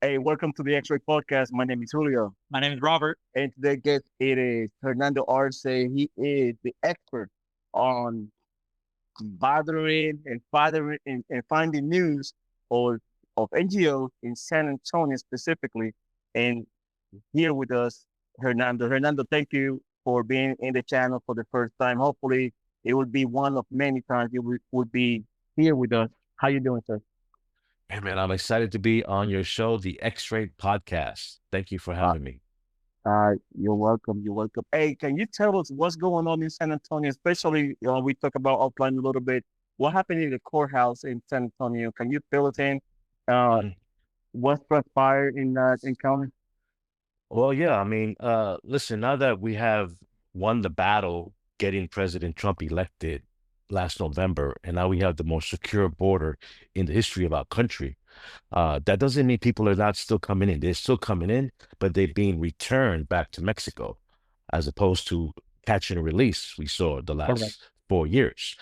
Hey, welcome to the XRAY Podcast. My name is Julio. My name is Robert. And today guest it is Hernando Arce. He is the expert on bothering and fathering and finding news of, of NGOs in San Antonio specifically. And here with us, Hernando. Hernando, thank you for being in the channel for the first time. Hopefully it will be one of many times you would be here with us. How you doing, sir? Hey man, I'm excited to be on your show, the X-Ray Podcast. Thank you for Uh, having me. You're welcome. You're welcome. Hey, can you tell us what's going on in San Antonio? Especially, we talk about offline a little bit. What happened in the courthouse in San Antonio? Can you fill us in? Uh, Mhm. what transpired in that encounter? Well, yeah, listen, now that we have won the battle getting President Trump elected last November, and now we have the most secure border in the history of our country, that doesn't mean people are not still coming in. They're still coming in, but they're being returned back to Mexico, as opposed to catch and release we saw the Correct. last 4 years.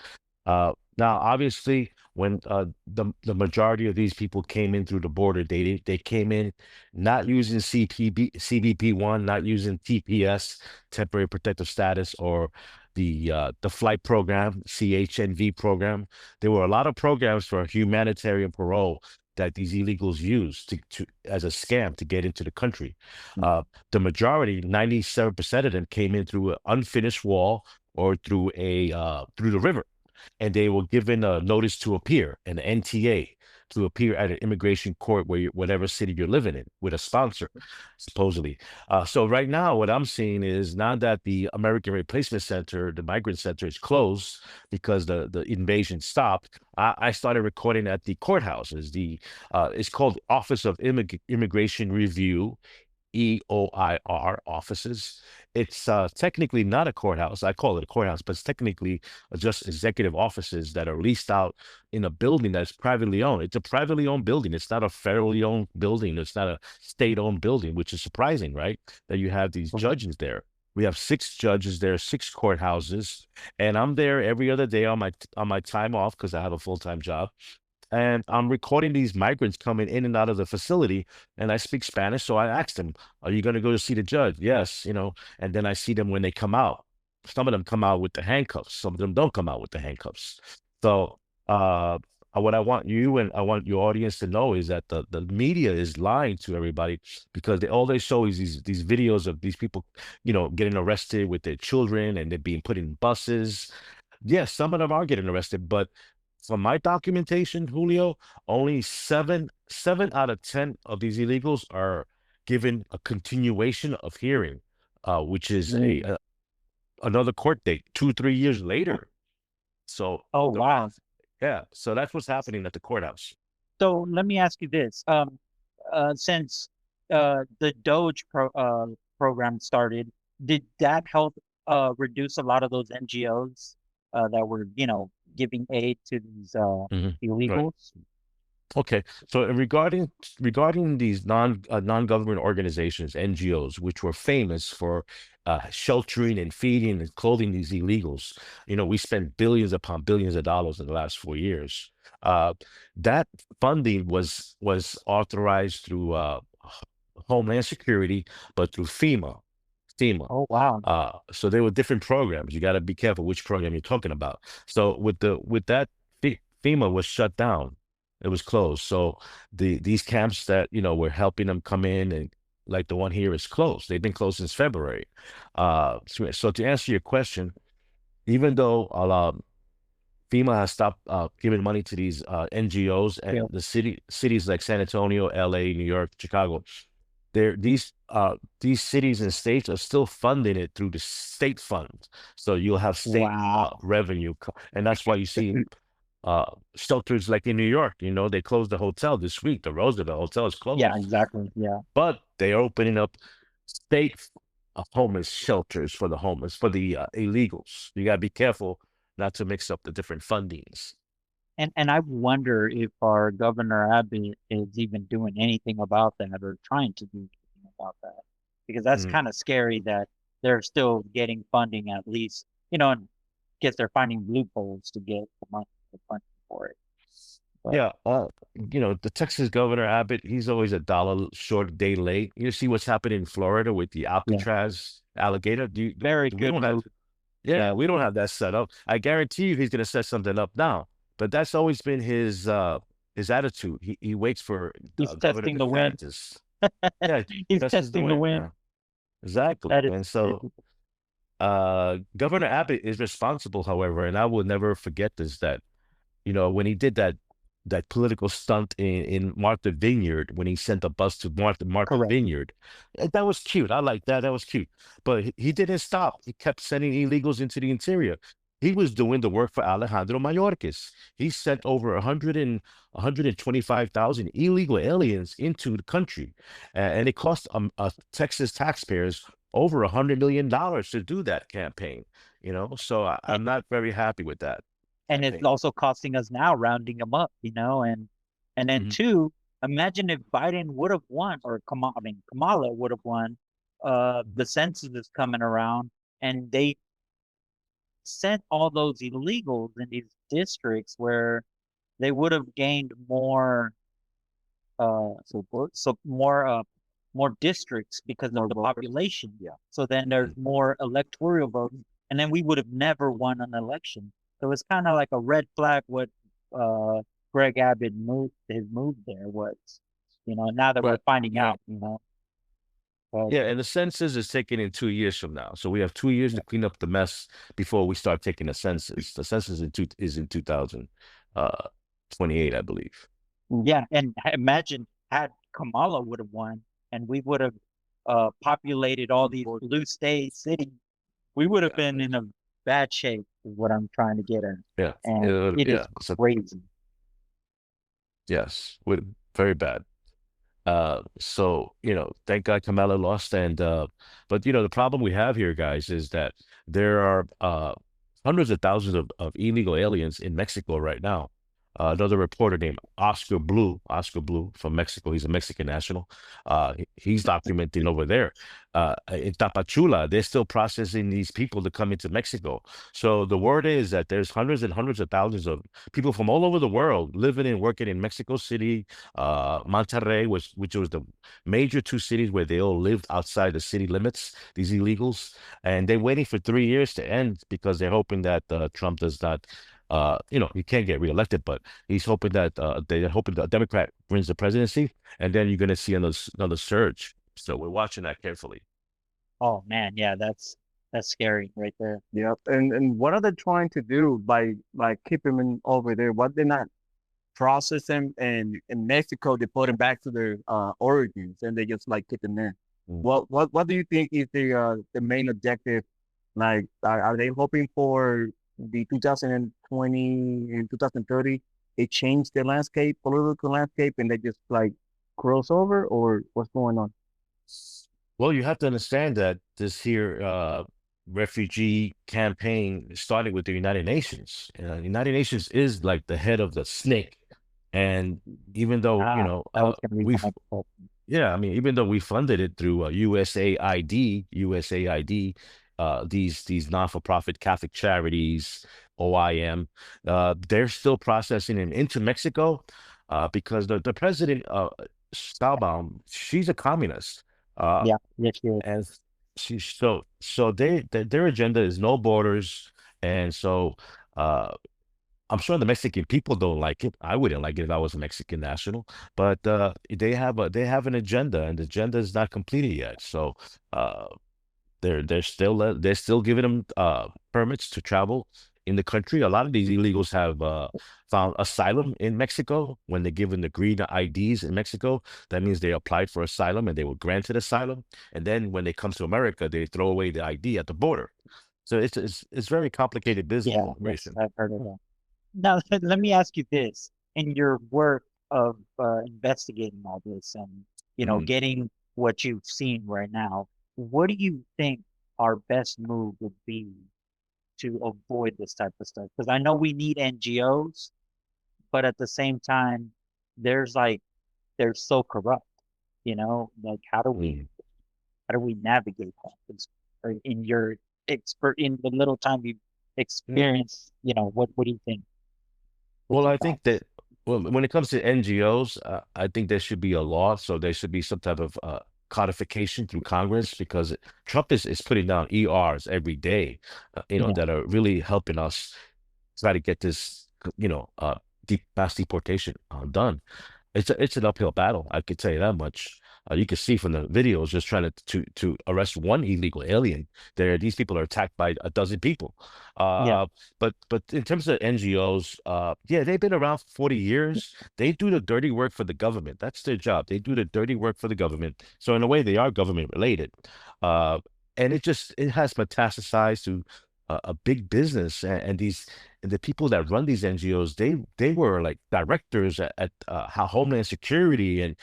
Now, obviously, when the majority of these people came in through the border, they came in not using CBP-1, not using TPS, temporary protective status, or the flight program, CHNV program. There were a lot of programs for humanitarian parole that these illegals use to as a scam to get into the country. Mm. The majority, 97% of them, came in through an unfinished wall or through the river, and they were given a notice to appear, an NTA, to appear at an immigration court whatever city you're living in, with a sponsor, supposedly. So right now, what I'm seeing is now that the American Replacement Center, the migrant center, is closed because the invasion stopped. I started recording at the courthouses. It's called Office of Immigration Review, EOIR offices. It's technically not a courthouse. I call it a courthouse, but it's technically just executive offices that are leased out in a building that's privately owned. It's a privately owned building. It's not a federally owned building. It's not a state-owned building, which is surprising, right? That you have these Correct. judges there. We have six judges there, six courthouses, and I'm there every other day on my time off because I have a full-time job, and I'm recording these migrants coming in and out of the facility, and I speak Spanish. So I asked them, "Are you going to go to see the judge?" Yes, and then I see them when they come out. Some of them come out with the handcuffs. Some of them don't come out with the handcuffs. So, what I want you and I want your audience to know is that the media is lying to everybody, because all they show is these videos of these people, getting arrested with their children, and they're being put in buses. Yes, some of them are getting arrested, but from my documentation, Julio, only seven out of 10 of these illegals are given a continuation of hearing, which is Mm. another court date 2, 3 years later. So Oh, wow. yeah, so that's what's happening at the courthouse. So let me ask you this. Since the Doge program started, did that help reduce a lot of those NGOs that were, giving aid to these Right. illegals? Okay, so regarding these non-government organizations, NGOs, which were famous for sheltering and feeding and clothing these illegals, we spent billions upon billions of dollars in the last 4 years. Uh, that funding was authorized through Homeland Security, but through FEMA. FEMA. Oh, wow. So there were different programs. You got to be careful which program you're talking about. So with that, FEMA was shut down. It was closed. So these camps that were helping them come in, and like the one here, is closed. They've been closed since February. So to answer your question, even though FEMA has stopped giving money to these NGOs, and Yeah. the cities like San Antonio, LA, New York, Chicago, these cities and states are still funding it through the state funds. So you'll have state Wow. revenue, and that's why you see uh, shelters like in New York. They closed the hotel this week. The Roosevelt Hotel is Yeah, closed, exactly. Yeah. but they are opening up state homeless shelters for the homeless, for the illegals. You gotta be careful not to mix up the different fundings. And I wonder if our Governor Abbott is even doing anything about that or trying to do anything about that. Because that's Mm. kind of scary that they're still getting funding at least, and guess they're finding loopholes to get the money for it. Yeah, the Texas Governor Abbott, he's always a dollar short, a day late. You see what's happening in Florida with the Yeah, Alcatraz alligator. very We good don't have, move. yeah, we don't have that set up. I guarantee you, he's gonna set something up now. But that's always been his attitude. He waits for He's Governor testing the wind. DeSantis. Yeah, He's this is the testing the way. wind. Yeah, exactly. That is, And so Governor Abbott is responsible, however, and I will never forget this, that when he did that political stunt in Martha Vineyard, when he sent a bus to Martha correct. Vineyard, that was cute. I like that. That was cute. But he didn't stop. He kept sending illegals into the interior. He was doing the work for Alejandro Mayorkas. He sent over 125,000 illegal aliens into the country, and it cost Texas taxpayers over $100 million to do that campaign. So And, I'm not very happy with that and it's campaign. also costing us now rounding them up, and then Mhm. two, imagine if Biden would have won, or Kamala would have won. The census is coming around, and they sent all those illegals in these districts where they would have gained more Support so more districts because more of the voters. population. Yeah. So then there's more electoral votes, and then we would have never won an election. So it's kind of like a red flag what uh Greg Abbott his move there was, now that we're But finding yeah, out, but yeah, and the census is taken in 2 years from now, so we have 2 years to clean up the mess before we start taking the census. The census is in 2028, I believe. yeah, and imagine had Kamala would have won, and we would have populated all these blue state cities, we would have Yeah, been in a bad shape, is what I'm trying to get at. yeah, And it is yeah. So crazy. yes, very bad. So thank God Kamala lost, and but the problem we have here, guys, is that there are hundreds of thousands of illegal aliens in Mexico right now. Another reporter named Oscar Blue from Mexico. He's a Mexican national. He's documenting over there. In Tapachula, they're still processing these people to come into Mexico. So the word is that there's hundreds and hundreds of thousands of people from all over the world living and working in Mexico City, Monterrey, which was the major two cities where they all lived outside the city limits, these illegals, and they're waiting for 3 years to end because they're hoping that Trump does not, he can't get reelected, but he's hoping that they're hoping the Democrat wins the presidency, and then you're going to see another surge. So we're watching that carefully. Oh man, yeah, that's scary right there. Yep. And what are they trying to do by keeping him over there? What they're not process them, and in Mexico they put them back to their origins, and they just keep them there. Mm. What do you think is the main objective? Like, are they hoping for the 2020 and 2030? It changed the political landscape, and they just cross over, or what's going on? Well, you have to understand that this here refugee campaign started with the United Nations. The United Nations is like the head of the snake. And even though, That was gonna be my we've, next question. yeah, I mean, even though we funded it through USAID, these non-for-profit Catholic charities, OIM, they're still processing them into Mexico because the president, Stahlbaum, she's a communist. Uh, Yeah, yes, yes. and their agenda is no borders, and so I'm sure the Mexican people don't like it. I wouldn't like it if I was a Mexican national, but they have an agenda, and the agenda is not completed yet. So uh, they're still giving them permits to travel in the country. A lot of these illegals have found asylum in Mexico. When they're given the green IDs in Mexico, that means they applied for asylum and they were granted asylum. And then when they come to America, they throw away the ID at the border. So it's very complicated business Yeah, yes, operation. I've heard of that. Now, let me ask you this. In your work of investigating all this and, Mhm. getting what you've seen right now, what do you think our best move would be to avoid this type of stuff? Because I know we need NGOs, but at the same time, there's they're so corrupt, like Mm. how do we navigate that? Or in your in the little time you've Yeah. experienced, what do you think? What's Well, your I think that thoughts? Well, when it comes to NGOs, I think there should be a law. So there should be some type of codification through Congress because Trump is putting down ERs every day, Yeah, that are really helping us try to get this, deep mass deportation done. It's an uphill battle. I could tell you that much. You can see from the videos just trying to arrest one illegal alien. These people are attacked by a dozen people. yeah, But in terms of NGOs, yeah, they've been around for 40 years. They do the dirty work for the government. That's their job. They do the dirty work for the government. So in a way, they are government related. Uh, and it has metastasized to a big business, and the people that run these NGOs, they were like directors at Homeland Security, and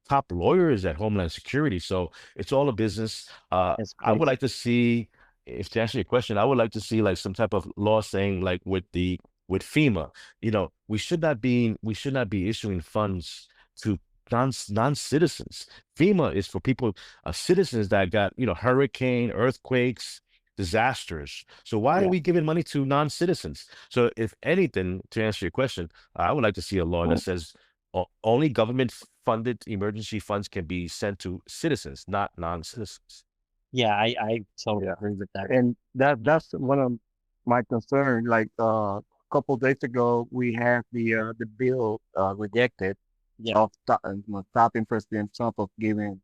top lawyers at Homeland Security. So it's all a business. it's I would crazy. like to see, if to answer your question, I would like to see like some type of law saying like with FEMA, we should not be issuing funds to non-citizens. FEMA is for people, citizens that got hurricane, earthquakes, disasters. So why are Yeah, we giving money to non-citizens? So if anything, to answer your question, I would like to see a law that says only government funded emergency funds can be sent to citizens, not non-citizens. yeah, I totally Yeah, agree with that. and that's one of my concern. Like a couple days ago, we had the bill rejected Yeah. of stopping President Trump of giving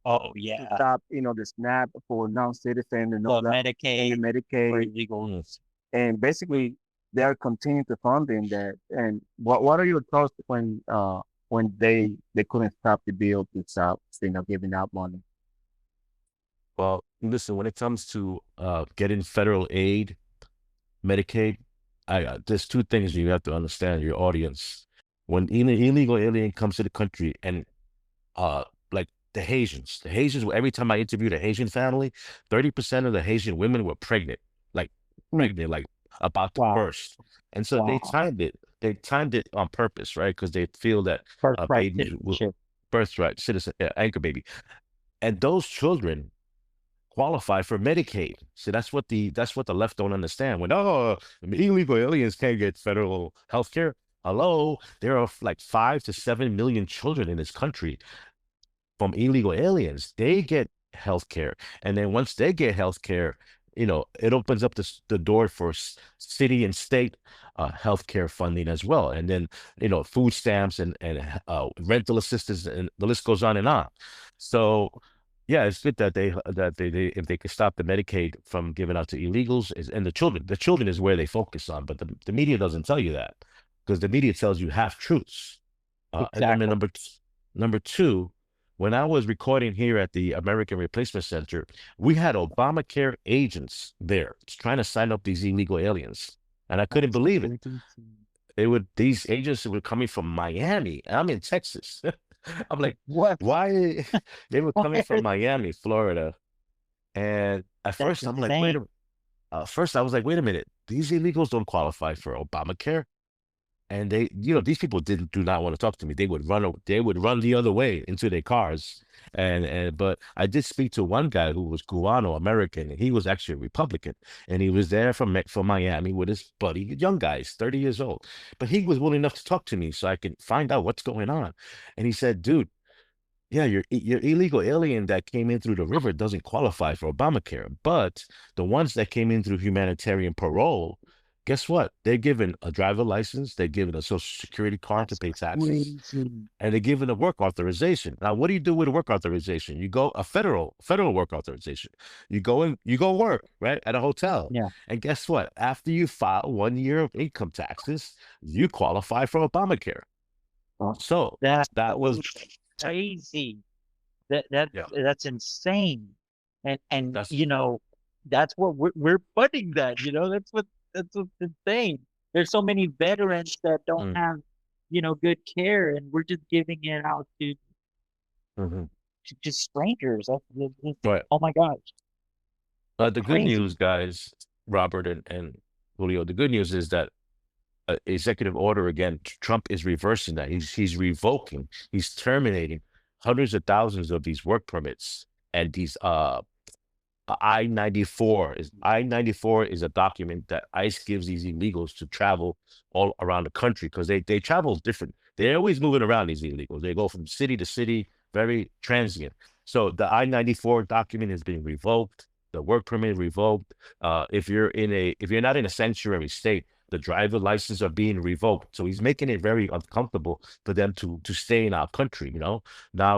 Oh to yeah. stop the SNAP for non-citizen and all The that, and the Medicaid for Medicaid, Mm. illegals. and basically they're continuing to funding that. And what are your thoughts when they couldn't stop the bill to stop giving out money? Well, listen, when it comes to getting federal aid, Medicaid, there's two things you have to understand, your audience. When an illegal alien comes to the country, and uh like the Haitians, every time I interviewed a Haitian family, 30% of the Haitian women were pregnant, like pregnant, like about to Wow, burst. And so they wow. timed it. They timed it on purpose, right? Because they feel that Birthright babies will citizenship. birthright citizen, anchor baby, and those children qualify for Medicaid. So that's what the left don't understand. When illegal aliens can't get federal health care. Hello, there are like 5 to 7 million children in this country from illegal aliens. They get health care. And then once they get health care, it opens up the door for city and state health care funding as well. And then, food stamps and rental assistance, and the list goes on and on. So yeah, it's good that they if they could stop the Medicaid from giving out to illegals, and the children is where they focus on, but the media doesn't tell you that, because the media tells you half truths. And then Exactly. number two, when I was recording here at the American Replacement Center, we had Obamacare agents there trying to sign up these illegal aliens, and I couldn't That's believe it. crazy. These agents were coming from Miami. I'm in Texas. I'm like, What? why? They were Why coming are from Miami, Florida, and at that's first I'm like, insane? first I was like, wait a minute, these illegals don't qualify for Obamacare. And these people do not want to talk to me. They would run the other way into their cars. But I did speak to one guy who was Cubano American, and he was actually a Republican, and he was there from Miami with his buddy, young guys, 30 years old. But he was willing enough to talk to me so I could find out what's going on. And he said, dude, yeah, your illegal alien that came in through the river doesn't qualify for Obamacare, but the ones that came in through humanitarian parole, guess what? They're given a driver license, they're given a social security card to That's pay taxes, crazy. and they're given a work authorization. Now, what do you do with a work authorization? You go a federal work authorization. You go work, right, at a hotel. Yeah. And guess what? After you file 1 year of income taxes, you qualify for Obamacare. So That's that was crazy. That yeah, that's insane. And that's that's what we're putting that, that's what's insane. There's so many veterans that don't mm, have, good care, and we're just giving it out mhm. to just strangers. Right. Oh my gosh, The good crazy. news, guys, Robert and Julio, the good news is that executive order again, Trump is reversing that. He's revoking, he's terminating hundreds of thousands of these work permits and these I-94 is a document that ICE gives these illegals to travel all around the country because they travel different. They're always moving around, these illegals. They go from city to city, very transient. So the I-94 document has been revoked, the work permit revoked. If you're not in a sanctuary state, the driver license are being revoked. So he's making it very uncomfortable for them to stay in our country, Now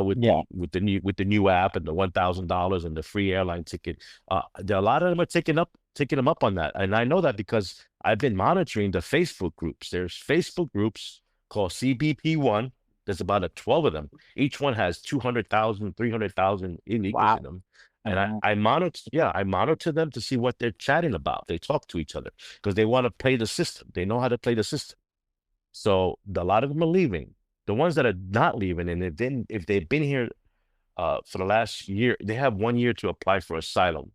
with Yeah. the new app and the $1,000 and the free airline ticket, a lot of them are taking them up on that. And I know that because I've been monitoring the Facebook groups. There's Facebook groups called CBP1. There's about 12 of them. Each one has 200,000, 300,000 illegals Wow. in them. And I monitor them to see what they're chatting about. They talk to each other because they want to play the system. They know how to play the system. So a lot of them are leaving. The ones that are not leaving, and if they've been here for the last year, they have 1 year to apply for asylum.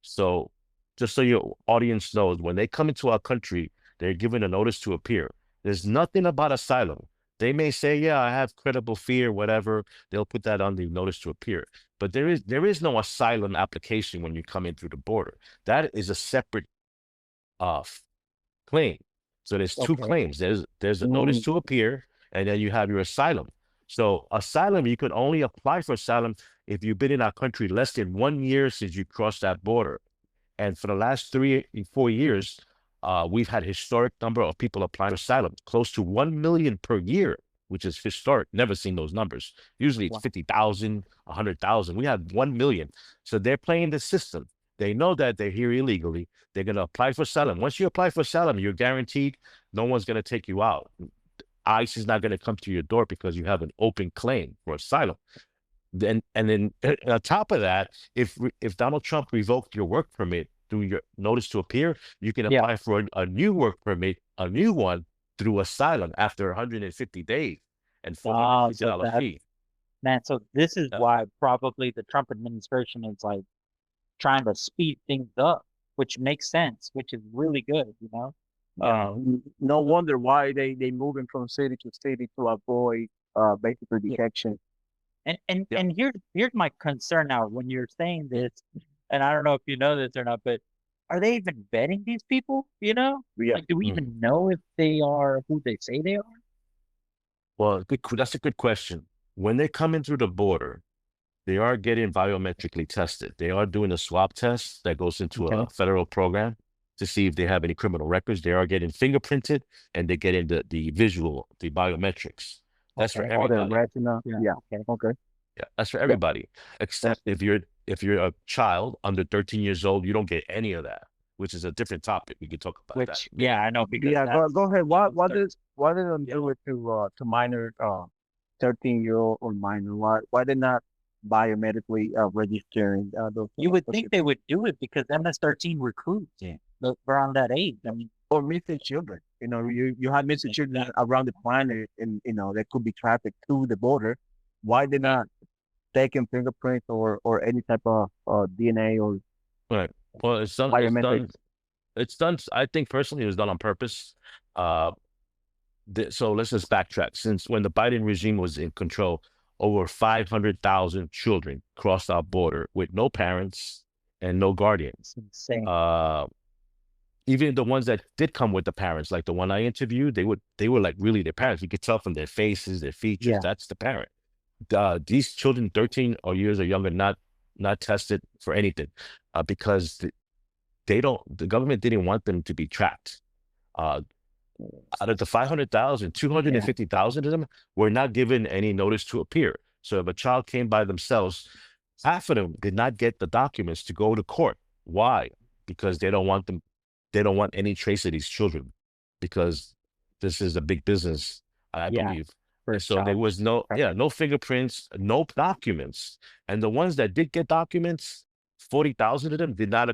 So just so your audience knows, when they come into our country, they're given a notice to appear. There's nothing about asylum. They may say, yeah, I have credible fear, whatever. They'll put that on the notice to appear. But there is no asylum application when you come in through the border. That is a separate claim. So there's two Okay. claims. There's a notice to appear, and then you have your asylum. So asylum, you can only apply for asylum if you've been in our country less than 1 year since you crossed that border. And for the last 4 years, we've had historic number of people applying for asylum, close to 1 million per year, which is historic. Never seen those numbers. Usually it's Wow. 50,000, 100,000. We had 1 million. So they're playing the system. They know that they're here illegally. They're going to apply for asylum. Once you apply for asylum, you're guaranteed no one's going to take you out. ICE is not going to come to your door because you have an open claim for asylum. Then on top of that, if Donald Trump revoked your work permit through your notice to appear, you can apply for a new work permit, a new one through asylum after 150 days and $450 so fee. man, so this is Yeah. why probably the Trump administration is like trying to speed things up, which makes sense, which is really good, No wonder why they moving from city to city to avoid basically Yeah. detection. And Yeah. here's my concern now when you're saying this, and I don't know if you know this or not, but are they even vetting these people? Yeah. Like, do we even know if they are who they say they are? Well, that's a good question. When they come in through the border, they are getting biometrically tested. They are doing a swab test that goes into a Okay. federal program to see if they have any criminal records. They are getting fingerprinted, and they're getting the visual, the biometrics. That's for Okay. Or the everybody. retina. Yeah. Yeah. Okay. Okay. Yeah, that's for everybody. Except if you're a child under 13 years old, you don't get any of that, which is a different topic. We could talk about that. Which, yeah, I know because Yeah. that's Go ahead. Why did them Yeah. do it to minor 13-year-old or minor? Why did not biometrically registering those? you would those think they would do it because MS-13 recruits around that age. I mean, or missing children. You have missing children around the planet, and that could be trafficked to the border. Why did not taking fingerprints or any type of DNA or Right. Well, biometrics? it's done. I think personally it was done on purpose. Uh, so let's just backtrack. Since when the Biden regime was in control, over 500,000 children crossed our border with no parents and no guardians. it's insane. Even the ones that did come with the parents, like the one I interviewed, they were like really their parents. You could tell from their faces, their features, Yeah. that's the parent. These children, 13 or years or younger, not tested for anything, because the government didn't want them to be tracked. Out of the 500,000, 250,000 of them were not given any notice to appear. So if a child came by themselves, half of them did not get the documents to go to court. Why? Because they don't want any trace of these children, because this is a big business, I Yeah. believe. First So there child. was no fingerprints, no documents. And the ones that did get documents, 40,000 of them did not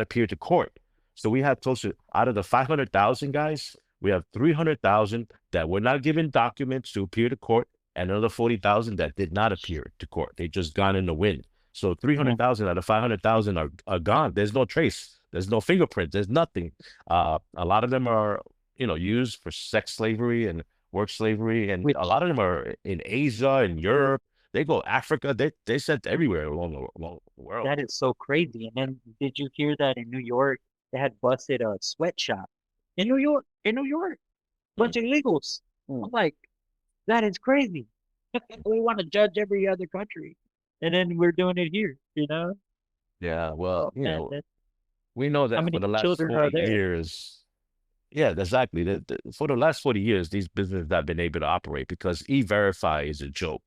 appear to court. So we have close to, out of the 500,000 guys, we have 300,000 that were not given documents to appear to court, and another 40,000 that did not appear to court. They just gone in the wind. So 300,000 out of 500,000 are gone. There's no trace. There's no fingerprint. There's nothing. A lot of them are, used for sex slavery and work slavery, and Which a lot of them are in Asia and Europe. They go Africa. They sent everywhere along the world. That is so crazy. And then did you hear that in New York they had busted a sweatshop in New York? In New York, Mm. bunch of illegals. Mm. I'm like, that is crazy. We want to judge every other country, and then we're doing it here. Yeah, well, Man, we know how that for many the last children are 40 there? years. Yeah, exactly. For the last 40 years, these businesses have been able to operate because E-Verify is a joke.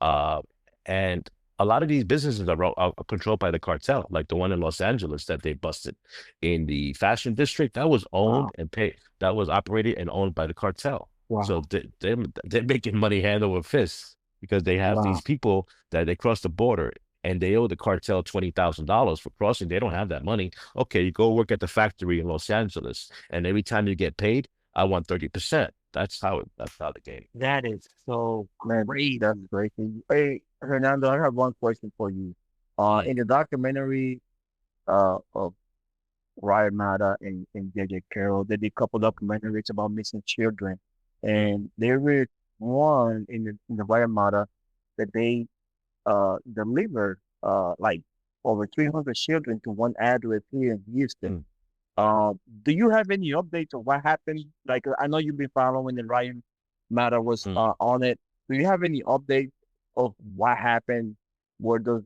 Uh, and a lot of these businesses are controlled by the cartel, like the one in Los Angeles that they busted in the fashion district. That was owned Wow, and paid. That was operated and owned by the cartel. So wow, they're making money hand over fist because they have wow. these people that they cross the border and they owe the cartel $20,000 for crossing. They don't have that money. Okay, you go work at the factory in Los Angeles, and every time you get paid, I want 30%. That's how the game. That is so Man, crazy. that's great. Hey, Hernando, I have one question for you. Mm, In the documentary of Ryan Mata and JJ Carroll, they did a couple documentaries about missing children, mm, and there was one in the Ryan Mata that they delivered like over 300 children to one address here in Houston. mm, Do you have any updates on what happened? Like, I know you've been following the Ryan matter was mm. on it. Do you have any updates of what happened where those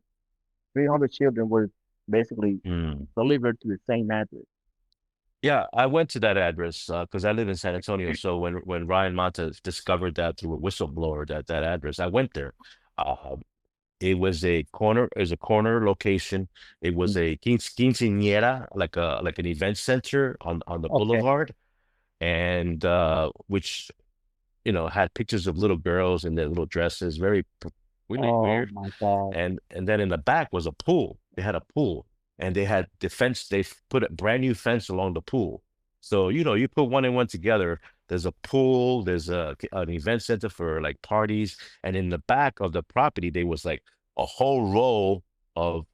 300 children were basically Mm. delivered to the same address? Yeah, I went to that address because I live in San Antonio. So when Ryan Mata discovered that through a whistleblower that address, I went there. Uh, it was a corner location. It was a quinceañera, like an event center on the Okay. boulevard, and which had pictures of little girls in their little dresses, really Oh weird. my God. And then in the back was a pool. They had a pool, and they had the fence. They put a brand new fence along the pool. So you put one and one together. There's a pool. There's an event center for like parties, and in the back of the property, there was like a whole row of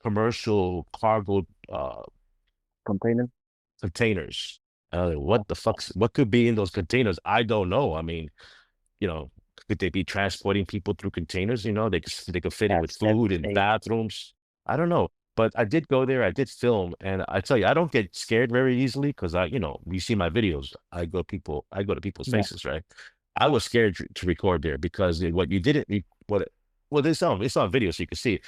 commercial cargo Container? containers. What the fuck's what could be in those containers? I don't know. I mean, you know, could they be transporting people through containers? They could fit in with That's food and devastating. bathrooms. I don't know. But I did go there, I did film, and I tell you, I don't get scared very easily because you see my videos. I go to people's Yeah. faces, right? I was scared to record there because what you didn't what well, it's on video so you can see it.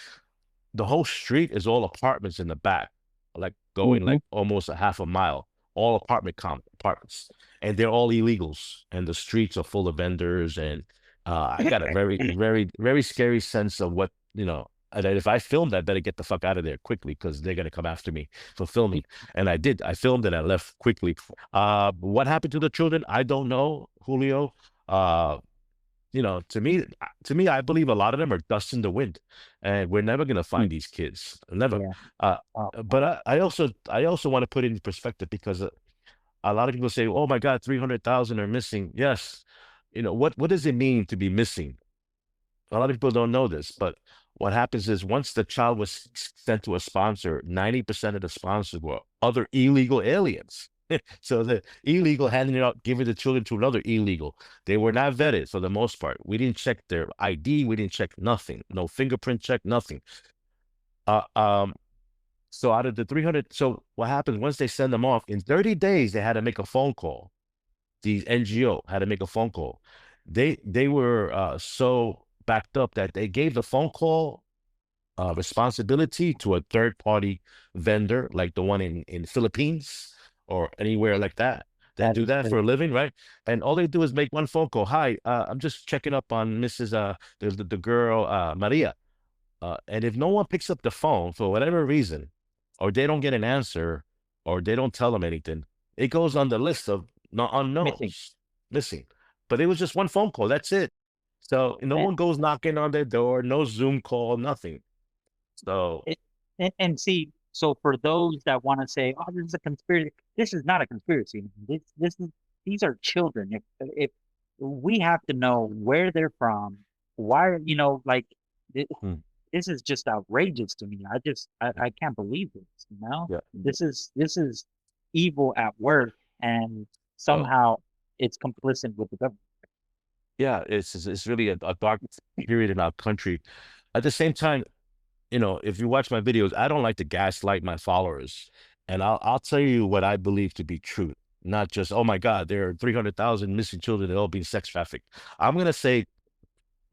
The whole street is all apartments in the back, like going Mm-hmm. like almost a half a mile, all apartments, and they're all illegals, and the streets are full of vendors, and I got a very, very, very scary sense of that if I filmed, I better get the fuck out of there quickly because they're gonna come after me for filming. And I did. I filmed and I left quickly. What happened to the children? I don't know, Julio. Uh, to me, I believe a lot of them are dust in the wind, and we're never gonna find these kids, never. Yeah. Uh, Oh, but I also want to put it in perspective because a lot of people say, "Oh my God, 300,000 are missing." Yes, what does it mean to be missing? A lot of people don't know this, but what happens is once the child was sent to a sponsor, 90% of the sponsors were other illegal aliens. So the illegal handing it out, giving the children to another illegal. They were not vetted for the most part. We didn't check their ID. We didn't check nothing. No fingerprint check, nothing. Uh, um, so out of the 300, so what happens once they send them off, in 30 days, they had to make a phone call. The NGO had to make a phone call. They were so backed up that they gave the phone call responsibility to a third party vendor, like the one in Philippines or anywhere like that that do is that for a crazy. living, right? And all they do is make one phone call. Hi, I'm just checking up on Mrs. The girl Maria. And if no one picks up the phone for whatever reason, or they don't get an answer, or they don't tell them anything, it goes on the list of no Missing. unknowns, missing. But it was just one phone call. That's it. So no Man, one goes knocking on their door, no Zoom call, nothing. So it, and see, so for those that want to say, "Oh, this is a conspiracy," this is not a conspiracy. These are children. If we have to know where they're from, why, like thi- mm, this is just outrageous to me. I can't believe this. yeah. This is evil at work, and Well, somehow it's complicit with the government. yeah, it's really a dark period in our country. At the same time, if you watch my videos, I don't like to gaslight my followers, and I'll tell you what I believe to be truth, not just, oh my God, there are 300,000 missing children, they're all being sex trafficked. I'm gonna say,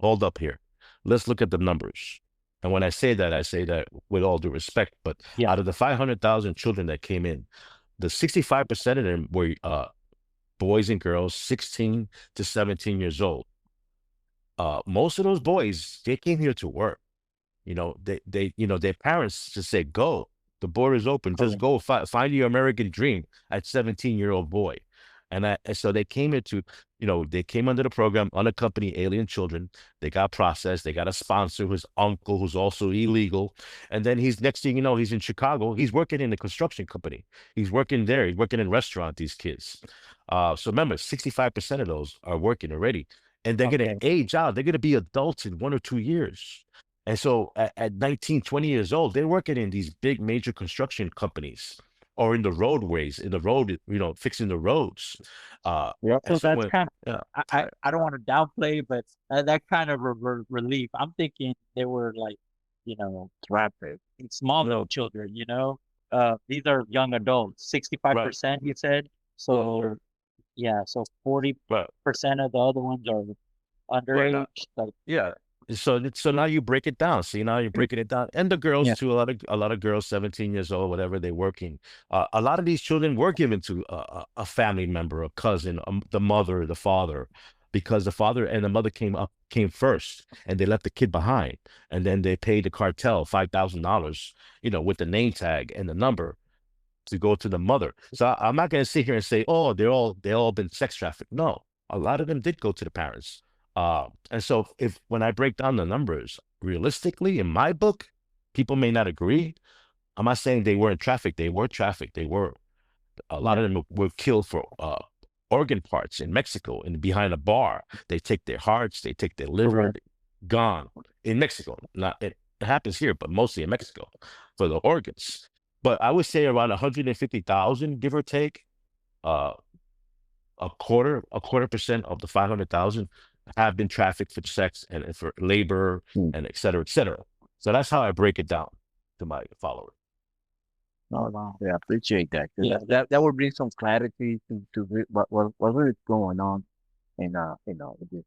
hold up here, let's look at the numbers. And when I say that with all due respect. But Yeah. out of the 500,000 children that came in, the 65% of them were boys and girls 16 to 17 years old. Most of those boys, they came here to work. Their parents just say, go. The border is open. Just Correct. go find your American dream at 17-year-old boy. And so they came into, they came under the program, unaccompanied alien children. They got processed. They got a sponsor, his uncle, who's also illegal. And then next thing you know, he's in Chicago. He's working in a construction company. He's working there. He's working in restaurant, these kids. So remember, 65% of those are working already. And they're going to age out. They're going to be adults in 1 or 2 years. And so at 19, 20 years old, they're working in these big major construction companies or in the roadways, in the road, fixing the roads. Yep. So that's kind yeah. of, I don't want to downplay, but that kind of relief. I'm thinking they were like, Traffic. small little children, these are young adults, 65%, you said. So, yeah, so 40% of the other ones are underage. Yeah. So now you break it down. See, now you're breaking it down. And the girls too, a lot of girls, 17 years old, whatever, they're working. A lot of these children were given to a family member, a cousin, the mother, the father, because the father and the mother came first, and they left the kid behind. And then they paid the cartel $5,000, with the name tag and the number to go to the mother. So I'm not going to sit here and say, oh, they all been sex trafficked. No, a lot of them did go to the parents. And so when I break down the numbers, realistically, in my book, people may not agree. I'm not saying they weren't trafficked. They were trafficked. A lot of them were killed for organ parts in Mexico and behind a bar. They take their hearts, they take their liver, gone in Mexico. It happens here, but mostly in Mexico for the organs. But I would say around 150,000, give or take, a quarter percent of the 500,000 have been trafficked for sex and for labor and et cetera, et cetera. So that's how I break it down to my followers. Oh, wow. Yeah, I appreciate that. Yeah, that would bring some clarity to what really going on in this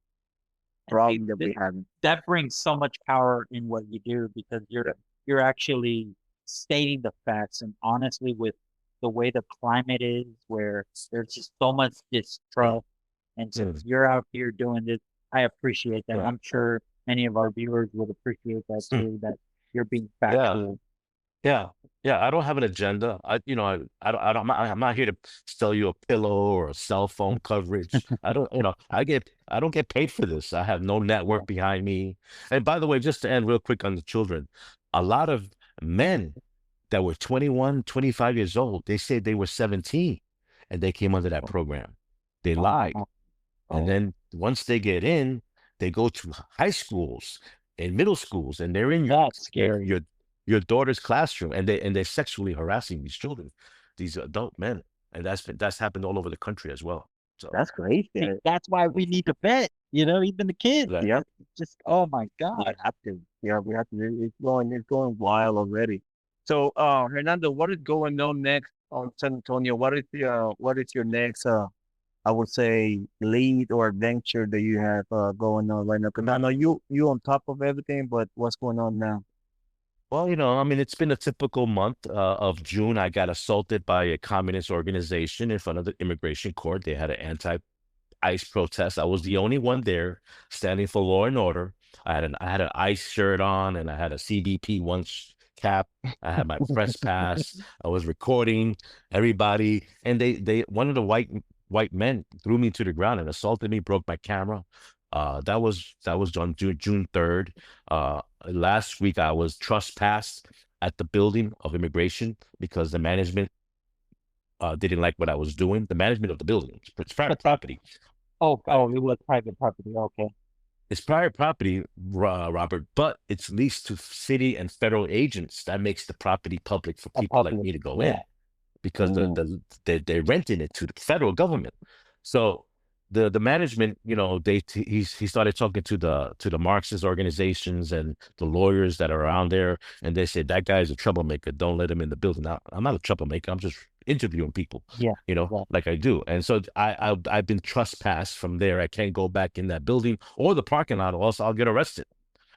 problem that we have. That brings so much power in what you do, because you're actually stating the facts, and honestly, with the way the climate is, where there's just so much distrust, and since you're out here doing this, I appreciate that. I'm sure many of our viewers would appreciate that too, that you're being factual. Yeah. I don't have an agenda. I'm not here to sell you a pillow or a cell phone coverage. I don't get paid for this. I have no network behind me. And by the way, just to end real quick on the children, a lot of men that were 21, 25 years old, they said they were 17 and they came under that program. They lied. And then once they get in, they go to high schools and middle schools, and they're in your daughter's classroom, and they're sexually harassing these children, these adult men. And that's happened all over the country as well. So that's great. That's why we need to vet, even the kids. Yeah. Just, oh my God. We have to. Yeah, we have to. It's going wild already. So, Hernando, what is going on next on San Antonio? What is your next, I would say, lead or adventure that you have going on right now? Because I know you on top of everything, but what's going on now? Well, it's been a typical month of June. I got assaulted by a communist organization in front of the immigration court. They had an anti-ICE protest. I was the only one there standing for law and order. I had an ICE shirt on, and I had a CBP cap. I had my press pass. I was recording everybody, and one of the white men threw me to the ground and assaulted me, broke my camera. That was on June 3rd. Last week I was trespassed at the building of immigration because the management didn't like what I was doing. The management of the building, it's private property. Oh, it was private property. Okay. It's private property, Robert, but it's leased to city and federal agents. That makes the property public for people like me to go in, because they're renting it to the federal government. So the management, he started talking to the Marxist organizations and the lawyers that are around there, and they said that guy is a troublemaker. Don't let him in the building. Now, I'm not a troublemaker. I'm just interviewing people, Yeah. Yeah. like I do. And so I've been trespassed from there. I can't go back in that building or the parking lot, or else I'll get arrested.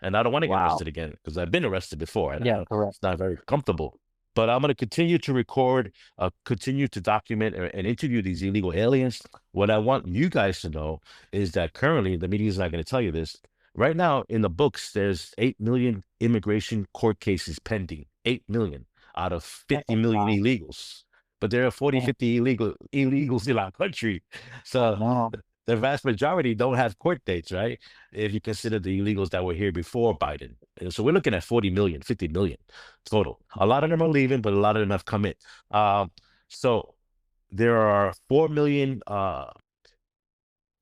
And I don't want to get Wow. arrested again because I've been arrested before, and Yeah. Correct. it's not very comfortable. But I'm going to continue to record, continue to document and interview these illegal aliens. What I want you guys to know is that currently, the media is not going to tell you this. Right now, in the books, there's 8 million immigration court cases pending. 8 million out of 50 million Wow. illegals. But there are 40, Yeah. 50 illegals in our country. So No. the vast majority don't have court dates, right? If you consider the illegals that were here before Biden. And so we're looking at 40 million, 50 million total. A lot of them are leaving, but a lot of them have come in. So there are 4 million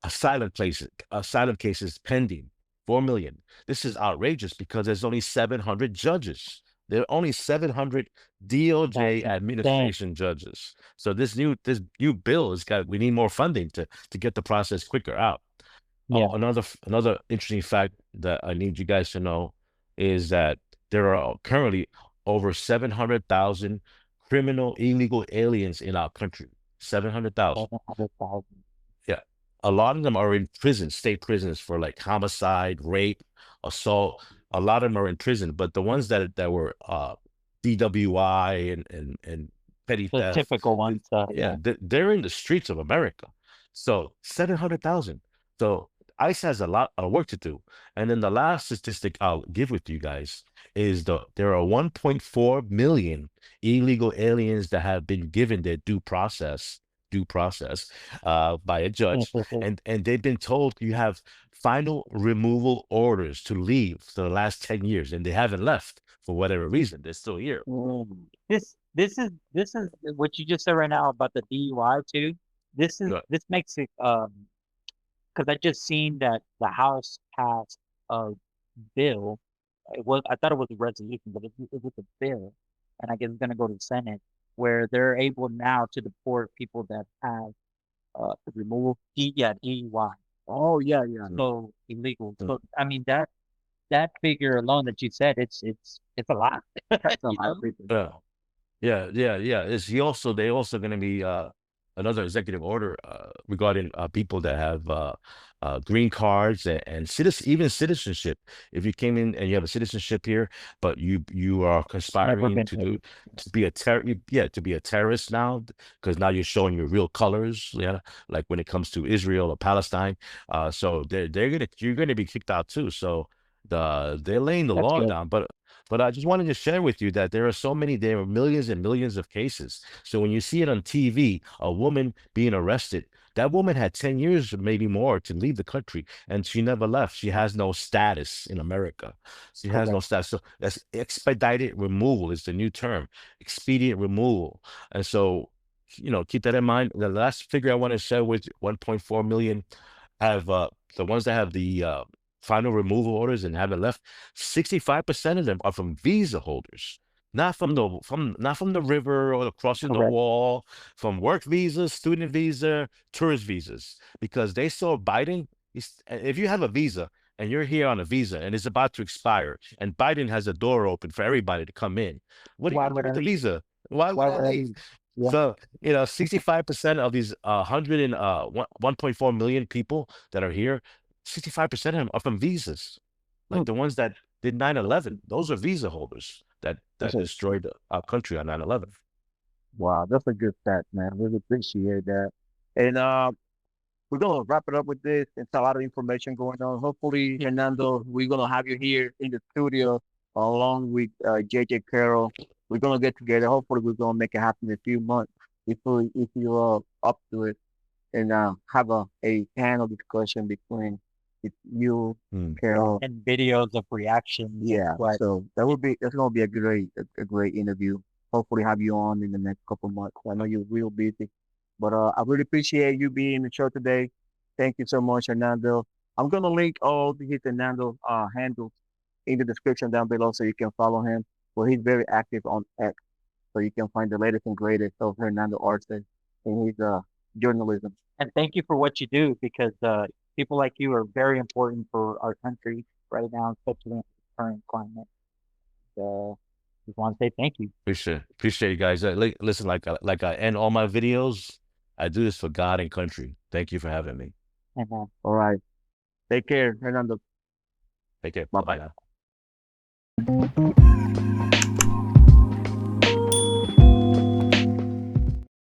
asylum cases pending. 4 million. This is outrageous because there's only 700 judges. There are only 700 DOJ That's insane. administration judges. So this new bill we need more funding to get the process quicker out. Yeah. Another interesting fact that I need you guys to know is that there are currently over 700,000 criminal illegal aliens in our country. 700,000. 700,000. Yeah. A lot of them are in prison, state prisons for like homicide, rape, assault. A lot of them are in prison, but the ones that were DWI and petty The theft, typical ones. yeah, they're in the streets of America. So 700,000. So ICE has a lot of work to do. And then the last statistic I'll give with you guys is there are 1.4 million illegal aliens that have been given their due process by a judge, and they've been told you have final removal orders to leave for the last 10 years, and they haven't left for whatever reason. They're still here. This is what you just said right now about the DUI too. This makes it because I just seen that the House passed a bill. I thought it was a resolution, but it was a bill, and I guess it's gonna go to the Senate where they're able now to deport people that have removal DUI. Oh yeah. So illegal. So I mean that figure alone that you said, it's a lot. That's a You lot know? of people. Yeah. They also going to be another executive order regarding people that have green cards and even citizenship. If you came in and you have a citizenship here, but you are Never conspiring been to be a to be a terrorist now, because now you're showing your real colors, like when it comes to Israel or Palestine. So you're gonna be kicked out too. So they're laying the That's law good. down, but I just wanted to share with you that there are millions and millions of cases. So when you see it on TV, a woman being arrested, that woman had 10 years, maybe more, to leave the country, and she never left. She has no status in America. She has no Correct. status. So that's expedited removal is the new term, expedient removal. And so, keep that in mind. The last figure I want to share with you, 1.4 million have the ones that have the final removal orders and haven't left. 65% of them are from visa holders, not from the river or crossing the Correct. wall, from work visas, student visa, tourist visas, because they saw Biden. If you have a visa and you're here on a visa and it's about to expire, and Biden has a door open for everybody to come in, what are you Why gonna do would with the I? visa? Why Why would I would I leave? leave? Yeah. So, 65% of these 1.4 million people that are here, 65% of them are from visas. Like Hmm. the ones that did 9/11, those are visa holders that That's a destroyed our country on 9/11. wow. That's a good stat, man. Really appreciate that. And we're gonna wrap it up with this. It's a lot of information going on. Hopefully, Hernando, we're gonna have you here in the studio along with JJ Carroll. We're gonna get together. Hopefully, we're gonna make it happen in a few months if you're up to it, and have a panel discussion between you, Hmm. Carroll. And videos of reactions. Yeah. Right. So that's gonna be a great interview. Hopefully, have you on in the next couple months. I know you're real busy. But I really appreciate you being in the show today. Thank you so much, Hernando. I'm gonna link all his Hernando handles in the description down below so you can follow him. Well, he's very active on X, so you can find the latest and greatest of Hernando Arce and his journalism. And thank you for what you do, because people like you are very important for our country right now, especially in the current climate. Just want to say thank you. Appreciate you guys. Listen, like I end all my videos, I do this for God and country. Thank you for having me. Amen. All right. Take care, Hernando. Take care. Bye-bye. Bye now.